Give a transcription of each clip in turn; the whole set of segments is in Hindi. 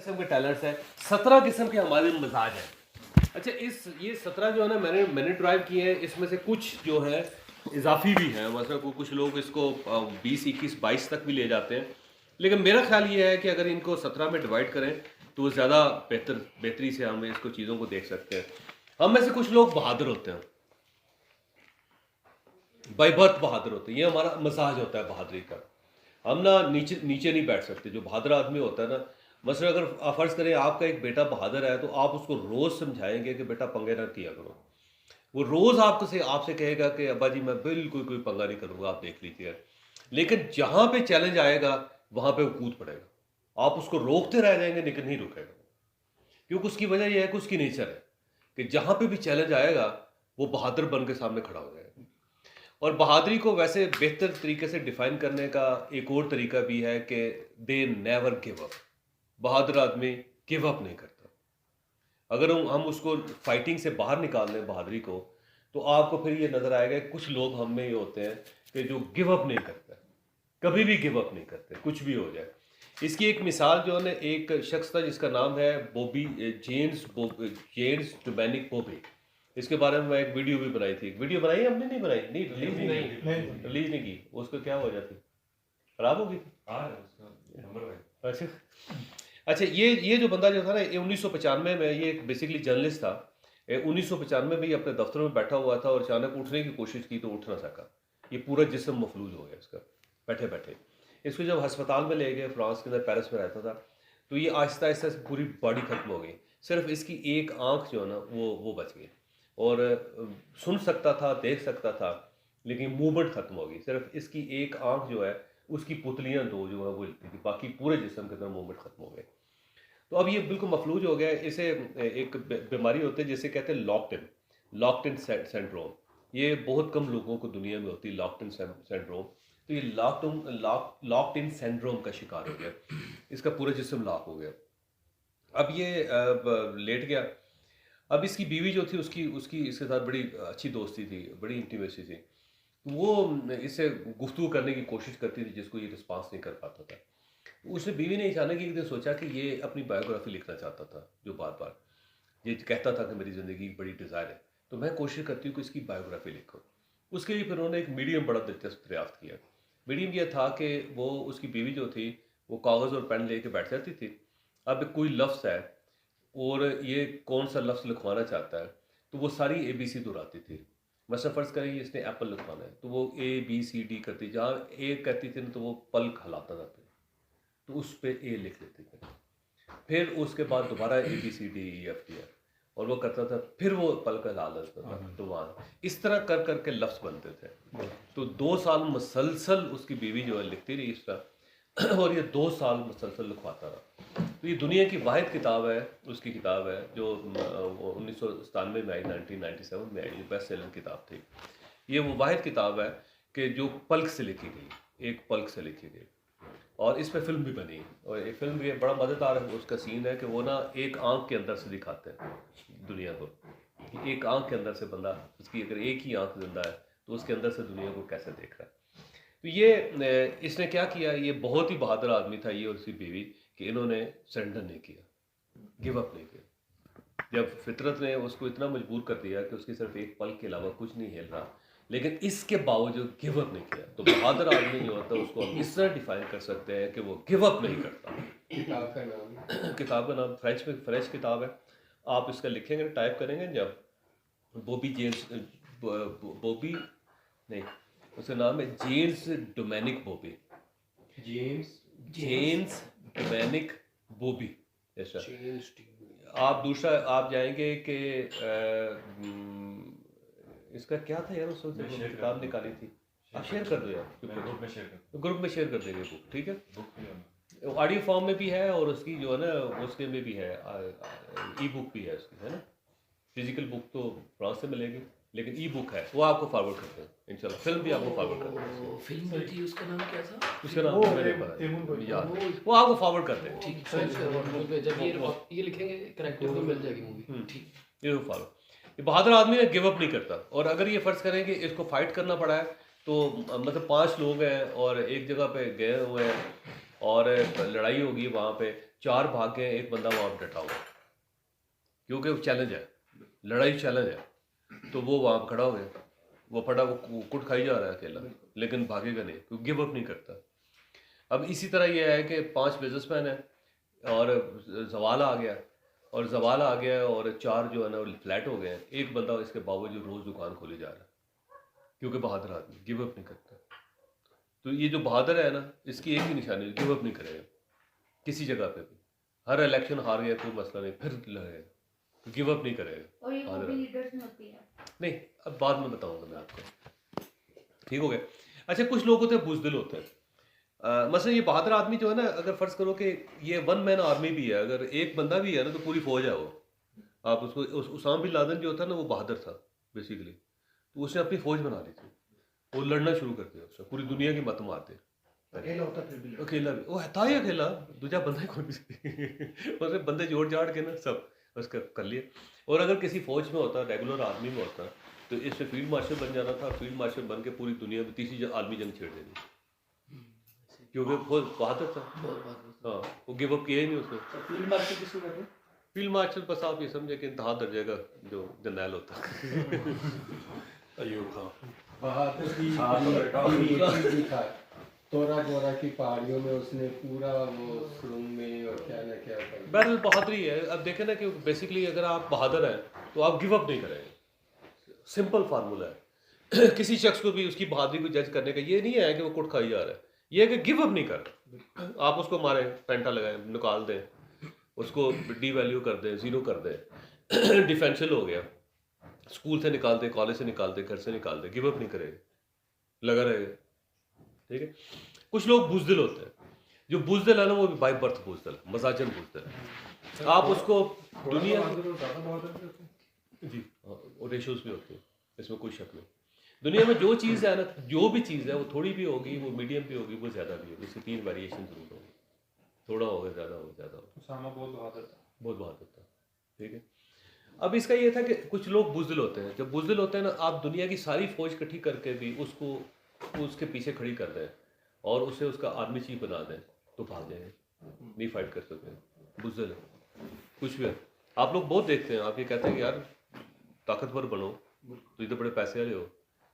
किस्म के टैलेंट्स हैं, 17 किस्म के हमारे मिजाज हैं। अच्छा, ये 17 जो है ना, मैंने मैंने ड्राइव किए हैं। इसमें से कुछ जो है इजाफी भी हैं, मतलब कुछ लोग इसको 20 21 22 तक भी ले जाते हैं। लेकिन मेरा ख्याल ये है कि अगर इनको 17 में डिवाइड करें तो ज़्यादा बेहतरी से हम इसको चीज़ों को देख सकते हैं। हम में से कुछ लोग बहादुर होते हैं, बाई बर्थ बहादुर होते हैं। ये हमारा मसाज होता है बहादुरी का। हम ना नीचे नीचे नहीं बैठ सकते। जो बहादुर आदमी होता है ना, मसलन अगर आप फर्ज करें आपका एक बेटा बहादुर है, तो आप उसको रोज़ समझाएंगे कि बेटा पंगे ना किया करो। वो रोज़ आपसे कहेगा कि अब्बा जी मैं बिल्कुल कोई पंगा नहीं करूँगा, आप देख लीजिए। लेकिन जहाँ पे चैलेंज आएगा वहाँ पे वो कूद पड़ेगा। आप उसको रोकते रह जाएंगे लेकिन नहीं रुकेगा, क्योंकि उसकी वजह यह है कि उसकी नेचर है कि जहाँ पे भी चैलेंज आएगा वो बहादुर बन के सामने खड़ा हो जाएगा। और बहादुरी को वैसे बेहतर तरीके से डिफाइन करने का एक और तरीका भी है कि दे नेवर गिव अप। बहादुर आदमी गिव अप नहीं करता। अगर हम उसको फाइटिंग से बाहर निकाल लें बहादुरी को, तो आपको फिर ये नज़र आएगा कि कुछ लोग हम में ये होते हैं कि जो गिव अप नहीं करते, कभी भी गिव अप नहीं करते, कुछ भी हो जाए। इसकी एक मिसाल जो है ना, एक शख्स था जिसका नाम है बॉबी जेम्स डोमेनिक बॉबी। इसके बारे में मैं एक वीडियो भी बनाई थी। वीडियो बनाई हमने, नहीं बनाई, नहीं रिलीज नहीं की। उसको क्या हो जाती, खराब हो गई थी। अच्छा अच्छा, ये जो बंदा जो था ना, ये 1995 में, ये एक बेसिकली जर्नलिस्ट था। 1995 में ये अपने दफ्तर में बैठा हुआ था और अचानक उठने की कोशिश की तो उठ ना सका। ये पूरा जिस्म मफलूज हो गया इसका बैठे बैठे। इसको जब अस्पताल में ले गए, फ्रांस के अंदर पेरिस में रहता था, तो ये आहिस्ता आहिस्ता पूरी बॉडी खत्म हो गई। सिर्फ इसकी एक आंख जो है ना वो बच गई। और सुन सकता था, देख सकता था, लेकिन मूवमेंट खत्म हो गई। सिर्फ इसकी एक आंख जो है, उसकी पुतलियां दो जो है वो हिलती थी, बाकी पूरे जिस्म के अंदर मूवमेंट खत्म हो गए। तो अब ये बिल्कुल मफलूज हो गया है। इसे एक बीमारी होती है जिसे कहते हैं लॉक्ड इन सेंड्रोम। ये बहुत कम लोगों को दुनिया में होती है, लॉक्ड इन सेंड्रोम। तो ये लॉक्ड इन सेंड्रोम का शिकार हो गया, इसका पूरा जिस्म लॉक हो गया। अब ये लेट गया। अब इसकी बीवी जो थी, उसकी उसकी इसके साथ बड़ी अच्छी दोस्ती थी, बड़ी इंटीमेसी थी। वो इससे गुफ्तगू करने की कोशिश करती थी, जिसको ये रिस्पॉन्स नहीं कर पाता था। उसने बीवी ने अचानक एक दिन सोचा कि ये अपनी बायोग्राफी लिखना चाहता था, जो बार बार ये कहता था कि मेरी ज़िंदगी की बड़ी डिज़ायर है, तो मैं कोशिश करती हूँ कि इसकी बायोग्राफी लिखूँ। उसके लिए फिर उन्होंने एक मीडियम बड़ा दिलचस्प दरियाफ्त किया। मीडियम ये था कि वो, उसकी बीवी जो थी, वो कागज़ और पेन लेके बैठ जाती थी। अब कोई लफ्ज़ है और ये कौन सा लफ्ज़ लिखवाना चाहता है, तो वो सारी ABC दोहराती थी। मतलब फ़र्ज़ करें इसने एप्पल लिखवाना है, तो वो ABCD करती, जहाँ ए कहती थी ना तो वो पल हलाता था, तो उस पे ए लिख देते थे। फिर उसके बाद दोबारा ABCDEFG, और वो करता था, फिर वो पल का लाल देता था, तो वहाँ इस तरह कर करके लफ्ज़ बनते थे। तो 2 साल मुसलसल उसकी बीवी जो है लिखती रही इस तरह, और ये 2 साल मुसलसल लिखवाता रहा। तो ये दुनिया की वाहिद किताब है, उसकी किताब है जो 1997 में आई, 1997 में आई, ये बेस्ट सेलर किताब थी। ये वो वाहिद किताब है कि जो पल्क से लिखी गई, एक पल्क से लिखी गई। और इस पे फिल्म भी बनी, और एक फिल्म भी बड़ा मज़ेदार है। उसका सीन है कि वो ना एक आंख के अंदर से दिखाते हैं दुनिया को, कि एक आंख के अंदर से बंदा, उसकी अगर एक ही आंख जिंदा है तो उसके अंदर से दुनिया को कैसे देख रहा है। तो ये इसने क्या किया, ये बहुत ही बहादुर आदमी था ये और उसकी बीवी, कि इन्होंने सरेंडर नहीं किया, गिव अप नहीं किया। जब फितरत ने उसको इतना मजबूर कर दिया कि उसकी सिर्फ एक पल के अलावा कुछ नहीं हिल रहा, लेकिन इसके बावजूद गिव अप नहीं किया, तो बहादुर आदमी जो होता है उसको हम इस तरह डिफाइन कर सकते हैं कि वो गिव अप नहीं करता। किताब का नाम फ्रेंच किताब है। आप इसका लिखेंगे, टाइप करेंगे जब, बॉबी जेम्स, बॉबी नहीं, उसका नाम है James Dominic Bobby, James Dominic Bobby. ऐसा आप दूसरा आप जाएंगे कि इसका क्या था यार, उस वक्त किताब निकाली थी, आप शेयर कर दो यार, ग्रुप में शेयर कर देंगे बुक, ठीक है। ऑडियो फॉर्म में भी है और उसकी जो है ना उसके में भी है, ई बुक भी है उसकी, है ना। फिजिकल बुक तो फ्रांस से मिलेगी, लेकिन ई बुक है, वो आपको फॉरवर्ड करते हैं इंशाल्लाह। फिल्म भी आपको फॉरवर्ड करते हैं। फिल्म जो थी उसका नाम क्या था? उसका नाम मैंने पता यार, वो आपको फॉरवर्ड करते हैं। ठीक, जब ये लिखेंगे कनेक्टिव तो मिल जाएगी मूवी। ठीक, ये फॉलो, ये बहादुर आदमी है, गिव अप नहीं करता। और अगर ये फ़र्ज़ करें कि इसको फाइट करना पड़ा है, तो मतलब 5 लोग हैं और एक जगह पे गए हुए हैं और लड़ाई होगी वहाँ पे, 4 भाग गए, एक बंदा वहाँ पर डटा हुआ है। क्योंकि वो चैलेंज है, लड़ाई चैलेंज है, तो वो वहाँ पर खड़ा हो गया। वो फटा, वो कुट खाई जा रहा है अकेला, लेकिन भागेगा नहीं क्योंकि गिव अप नहीं करता। अब इसी तरह ये है कि 5 बिजनेसमैन हैं और जवाल आ गया, और 4 जो है ना वो फ्लैट हो गए हैं। एक बंदा इसके बावजूद रोज़ दुकान खोले जा रहा है, क्योंकि बहादुर आदमी गिव अप नहीं करता। तो ये जो बहादुर है ना, इसकी एक ही निशानी है, गिव अप नहीं करेगा किसी जगह पे भी। हर इलेक्शन हार गया कोई मसला नहीं, फिर लड़ेगा, गिव अप नहीं करेगा। और ये बहादुर कॉपी आदमी। लीडर्स में होती है। नहीं, अब बाद में बताऊंगा मैं आपको। ठीक हो गया। अच्छा, कुछ लोग होते हैं बुजदिल होते हैं। मसलन ये बहादुर आदमी जो है ना, अगर फर्ज करो कि ये वन मैन आर्मी भी है, अगर एक बंदा भी है ना तो पूरी फौज है वो। आप उसको उसामा बिन लादेन जो था ना, वो बहादुर था बेसिकली, तो उसने अपनी फौज बना ली थी। वो लड़ना शुरू कर दिया, उसने पूरी दुनिया की मत मारते। अकेला होता फिर भी अकेला भी वो था ही अकेला, दूजा बंदा ही कोई भी उसने बंदे जोड़ जाड़ के ना सब उसका कर लिए। और अगर किसी फौज में होता, रेगुलर आर्मी में होता, तो इससे फील्ड मार्शल बन जाना था। फील्ड मार्शल बन के पूरी दुनिया में तीसरी आर्मी जंग छेड़ देनी, क्योंकि वो बहादुर था। बहुत बात हाँ, वो गिव अप किया ही नहीं उसने। तो फील्ड मार्शल किसको कहते हैं? फील्ड मार्शल बस आप ये समझे कि इंतहा दर्जे का जो जर्नैल होता है। अयूब खान। बहादुर की हाँ, तो बेटा। ये चीज दिखा तोरा बोरा की पहाड़ियों में उसने पूरा वो सुरंग में और क्या ना क्या कर दिया। बहरहाल बहादुरी है। अब देखें ना कि बेसिकली अगर आप बहादुर हैं तो आप गिव अप नहीं करेंगे। सिंपल फार्मूला है। किसी शख्स को भी उसकी बहादुरी को जज करने का ये नहीं है कि वो कुट खाई जा रहा है, ये है कि गिव अप नहीं कर रहा। आप उसको मारें, पेंटा लगाएं, निकाल दें, उसको डी वैल्यू कर दें, ज़ीरो कर दें, डिफेंशियल हो गया, स्कूल से निकाल दें, कॉलेज से निकाल दें, घर से निकाल दें, गिव अप नहीं करेगा, लगा रहेगा। ठीक है। कुछ लोग बुजदिल होते हैं। जो बुजदिल है ना, वो भी बाय बर्थ बुजदिल है, मजाजन बुजदिल है। आप उसको दुनिया जी हाँ, और रेशोज भी होते हैं, इसमें कोई शक नहीं। दुनिया में जो चीज़ है ना, जो भी चीज़ है, वो थोड़ी भी होगी, वो मीडियम भी होगी, वो ज़्यादा भी होगी। इसके 3 वेरिएशन जरूर होंगे, थोड़ा होगा, ज़्यादा होगा, ज़्यादा होगा। उसामा बहुत बहादुर था। बहुत बहादुर था। ठीक है। अब इसका ये था कि कुछ लोग बुजदिल होते हैं। जब बुजदिल होते हैं ना, आप दुनिया की सारी फौज इकट्ठी करके भी उसको उसके पीछे खड़ी कर दें और उसे उसका आर्मी चीफ बना दें तो भाग जाएंगे, नहीं फाइट कर सकते। बुजदिल है कुछ भी है। आप लोग बहुत देखते हैं, आप ये कहते हैं कि यार ताकतवर बनो, तो इतने बड़े पैसे वाले हो,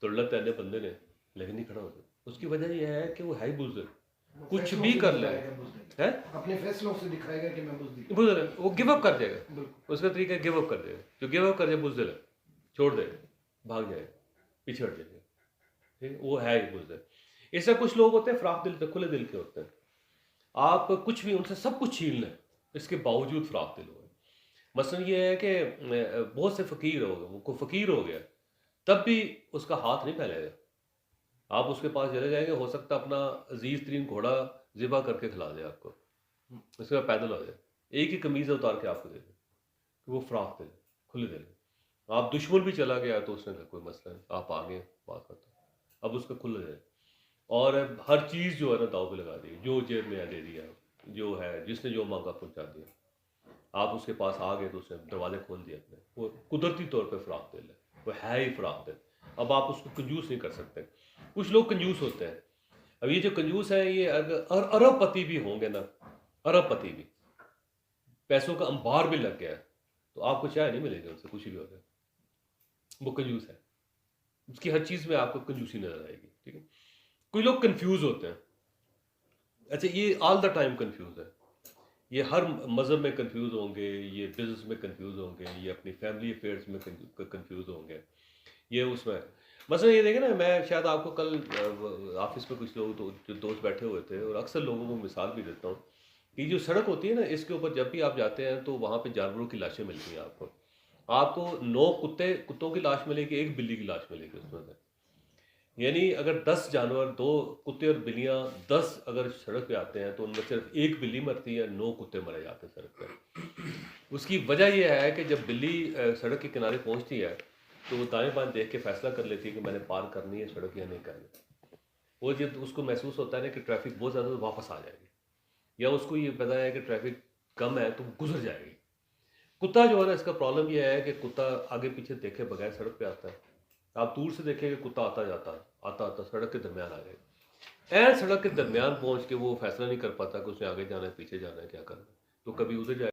तो लड़ तैने बंदे ने, लेकिन नहीं खड़ा होता। उसकी वजह यह है कि वो है ही बुजदिल, कुछ भी कर ले है, अपने फैसलों से दिखाएगा कि मैं बुजदिल बुजदिल है, वो गिव अप कर जाएगा। बिल्कुल। उसका तरीका गिव अप कर देगा। जो गिव अप कर जाए बुजदिल है, छोड़ दे, भाग जाएगा, पीछे हट जाएगा। ठीक, वो है ही बुजदिल। इससे कुछ लोग होते हैं फ्राक दिल, खुले दिल के होते हैं। आप कुछ भी उनसे सब कुछ छीन लें, इसके बावजूद फ्राक दिल हो। मसलन ये है कि बहुत से फ़कीर हो गए, वो कोई फ़कीर हो गया, तब भी उसका हाथ नहीं फैलेगा। आप उसके पास चले जाएंगे, हो सकता है अपना अजीज तरीन घोड़ा ज़िबा करके खिला दे आपको, उसके बाद पैदल हो जाए, एक ही कमीज़ उतार के आपको दे दे, कि वो फ्राक दिल, खुले दिल। आप दुश्मन भी चला गया तो उसने कहा कोई मसला नहीं, आप आ गए, बात करता, अब उसका खुल जाए। और हर चीज़ जो है ना दाव पे लगा दी, जो जेब में है दे दिया, जो है जिसने जो मांगा पहुंचा दिया। आप उसके पास आ गए तो उसने दरवाजे खोल दिए अपने। वो कुदरती तौर पे फ्राक दिल है, वो है ही फ्राक दिल। अब आप उसको कंजूस नहीं कर सकते। कुछ लोग कंजूस होते हैं। अब ये जो कंजूस है, ये अगर अरबपति भी होंगे ना, अरबपति भी, पैसों का अंबार भी लग गया है, तो आपको चाय नहीं मिलेगी उनसे, कुछ भी हो जाए, वो कंजूस है। उसकी हर चीज़ में आपको कंजूसी नजर आएगी। ठीक है। कोई लोग कंफ्यूज होते हैं। अच्छा, ये ऑल द टाइम कंफ्यूज है, ये हर मज़हब में कंफ्यूज होंगे, ये बिजनेस में कंफ्यूज होंगे, ये अपनी फैमिली अफेयर्स में कंफ्यूज होंगे, ये उसमें मसला ये देखें ना। मैं शायद आपको कल ऑफिस में कुछ लोग जो दोस्त बैठे हुए थे, और अक्सर लोगों को मिसाल भी देता हूँ कि जो सड़क होती है ना, इसके ऊपर जब भी आप जाते हैं तो वहाँ पे जानवरों की लाशें मिलती हैं आपको। आपको 9 कुत्तों की लाश मिलेगी, 1 बिल्ली की लाश मिलेगी उसमें से। यानी अगर 10 जानवर, 2 कुत्ते और बिल्लियाँ 10 अगर सड़क पे आते हैं तो उनमें सिर्फ 1 बिल्ली मरती है, 9 कुत्ते मरे जाते हैं सड़क पे। उसकी वजह यह है कि जब बिल्ली सड़क के किनारे पहुंचती है तो वो दाएं बाएं देख के फैसला कर लेती है कि मैंने पार करनी है सड़क या नहीं करनी। वो जब उसको महसूस होता है ना कि ट्रैफिक बहुत ज़्यादा, तो वापस आ जाएगी, या उसको ये पता है कि ट्रैफिक कम है तो गुजर जाएगी। कुत्ता जो है ना, इसका प्रॉब्लम यह है कि कुत्ता आगे पीछे देखे बगैर सड़क पे आता है। आप दूर से देखेंगे कुत्ता आता जाता आता आता सड़क के दरमियान आ जाएगा। ऐन सड़क के दरमियान पहुंच के वो फैसला नहीं कर पाता कि उसने आगे जाना है, पीछे जाना है, क्या करना है। तो कभी उधर जाए।